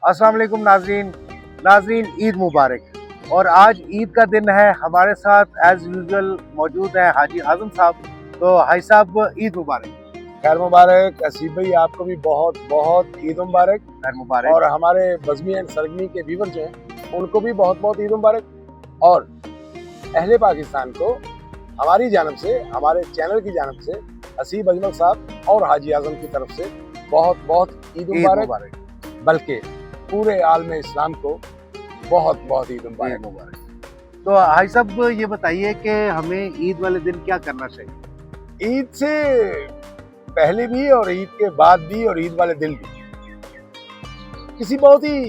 अस्सलाम वालेकुम नाजरीन ईद मुबारक। और आज ईद का दिन है। हमारे साथ एज यूजुअल मौजूद है हाजी आजम साहब। तो हाजी साहब ईद मुबारक। खैर मुबारक। असीब भाई आपको भी बहुत बहुत ईद मुबारक। खैर मुबारक। और हमारे बज़मी एंड सरगमी के व्यूअर जो हैं उनको भी बहुत बहुत ईद मुबारक। और अहले पाकिस्तान को हमारी जानब से, हमारे चैनल की जानब से असीब अजमल साहब और हाजी आजम की तरफ से बहुत बहुत ईद मुबारक। बल्कि पूरे आलम इस्लाम को बहुत बहुत ईद मुबारक। तो हाजी साहब ये बताइए कि हमें ईद वाले दिन क्या करना चाहिए? ईद से पहले भी और ईद के बाद भी और ईद वाले दिन भी किसी बहुत ही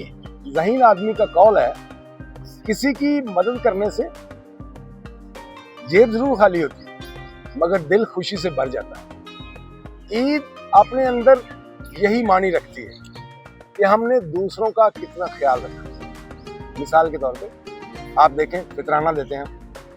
ज़हीन आदमी का कौल है, किसी की मदद करने से जेब जरूर खाली होती है मगर दिल खुशी से भर जाता है। ईद अपने अंदर यही मानी रखती है कि हमने दूसरों का कितना ख्याल रखा। मिसाल के तौर पे आप देखें, फितराना देते हैं,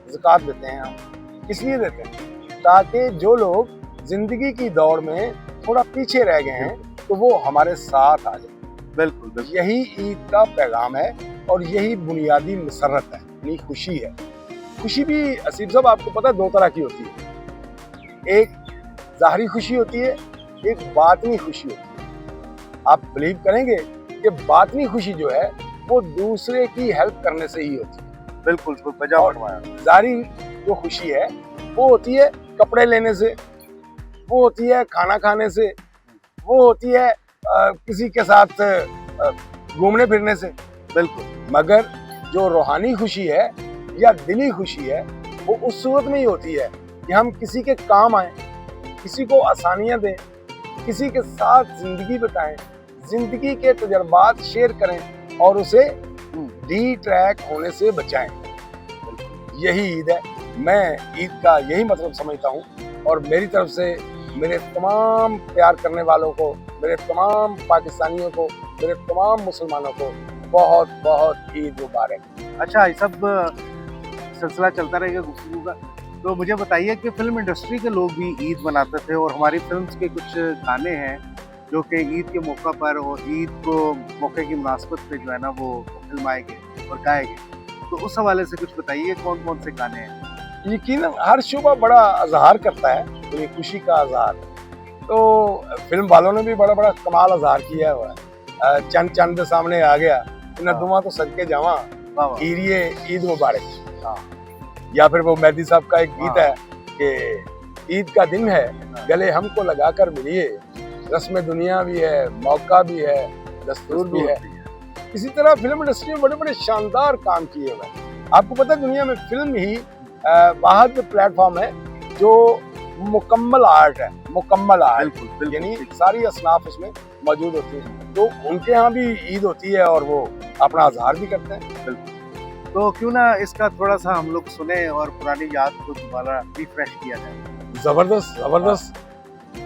ज़कात देते हैं, हम इसलिए देते हैं ताकि जो लोग जिंदगी की दौड़ में थोड़ा पीछे रह गए हैं तो वो हमारे साथ आ जाए। बिल्कुल। यही ईद का पैगाम है और यही बुनियादी मसरत है, यानी खुशी है। खुशी भी असीब साहब आपको पता है दो तरह की होती है, एक ज़ाहरी खुशी होती है, एक बातनी खुशी होती है। आप बिलीव करेंगे कि बातनी खुशी जो है वो दूसरे की हेल्प करने से ही होती है। बिल्कुल बजा फरमाया। ज़ाहरी जो खुशी है वो होती है कपड़े लेने से, वो होती है खाना खाने से, वो होती है किसी के साथ घूमने फिरने से। बिल्कुल। मगर जो रूहानी खुशी है या दिली खुशी है वो उस सूरत में ही होती है कि हम किसी के काम आए, किसी को आसानियां दें, किसी के साथ जिंदगी बिताएं, जिंदगी के तजर्बात शेयर करें और उसे डी ट्रैक होने से बचाएं। यही ईद है। मैं ईद का यही मतलब समझता हूँ और मेरी तरफ से मेरे तमाम प्यार करने वालों को, मेरे तमाम पाकिस्तानियों को, मेरे तमाम मुसलमानों को बहुत बहुत ईद मुबारक। अच्छा, ये सब सिलसिला चलता रहेगा गुफ्तगू का। तो मुझे बताइए कि फिल्म इंडस्ट्री के लोग भी ईद मनाते थे और हमारी फिल्म्स के कुछ गाने हैं जो कि ईद के मौका पर और ईद को मौके की मुनासबत पे जो है ना वो फिल्माए गए और गाए गए। तो उस हवाले से कुछ बताइए कौन कौन से गाने हैं? यकीनन हर शुबा बड़ा अजहार करता है, तो ये खुशी का अजहार। तो फिल्म वालों ने भी बड़ा बड़ा कमाल अजहार किया हुआ है। चंद चंद सामने आ गया, इन्हें दुआ तो सदके जावा, ईरिए ईद मुबारक। या फिर वो मेहदी साहब का एक गीत है कि ईद का दिन है, गले हमको लगा कर मिलिए, रस्म दुनिया भी है, मौका भी है, दस्तूर भी है। इसी तरह फिल्म इंडस्ट्री में बड़े बड़े शानदार काम किए हुए हैं। आपको पता है दुनिया में फिल्म ही वाहिद प्लेटफॉर्म है जो मुकम्मल आर्ट है, मुकम्मल आर्ट, यानी सारी असनाफ उसमें मौजूद होती है। तो उनके यहाँ भी ईद होती है और वो अपना इजहार भी करते हैं। तो क्यों ना इसका थोड़ा सा हम लोग सुने और पुरानी याद को दोबारा रिफ्रेश किया जाए। जबरदस्त जबरदस्त।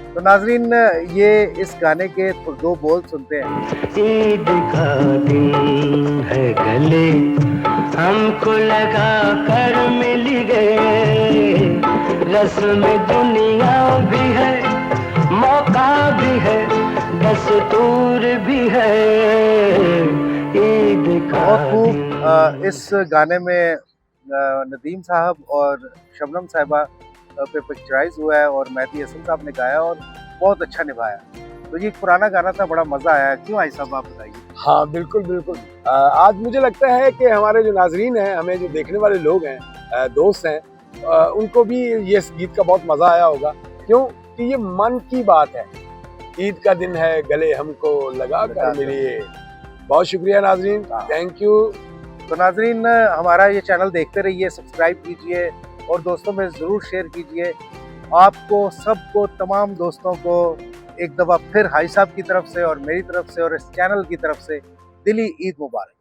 तो नाजरीन ये इस गाने के दो बोल सुनते हैं। ईद का दिन है, गले हमको लगा कर मिल गए, रस्म दुनिया भी है, मौका भी है, दस्तूर भी है, ईद का। बहुत खूब। इस गाने में नदीम साहब और शबनम साहिबा पे पिक्चराइज हुआ है और मेहदी हसन साहब ने गाया और बहुत अच्छा निभाया। तो ये एक पुराना गाना था, बड़ा मजा आया। क्यों आई साहब आप बताइए? हाँ बिल्कुल बिल्कुल। आज मुझे लगता है कि हमारे जो नाजरीन हैं, हमें जो देखने वाले लोग हैं, दोस्त हैं, उनको भी ये गीत का बहुत मजा आया होगा। क्यों कि ये मन की बात है। ईद का दिन है, गले हमको लगा कर मिलिए। बहुत शुक्रिया नाजरीन, थैंक यू। तो नाजरीन हमारा ये चैनल देखते रहिए, सब्सक्राइब कीजिए और दोस्तों में ज़रूर शेयर कीजिए। आपको सबको, तमाम दोस्तों को एक दफ़ा फिर हाजी साहब की तरफ से और मेरी तरफ से और इस चैनल की तरफ से दिली ईद मुबारक।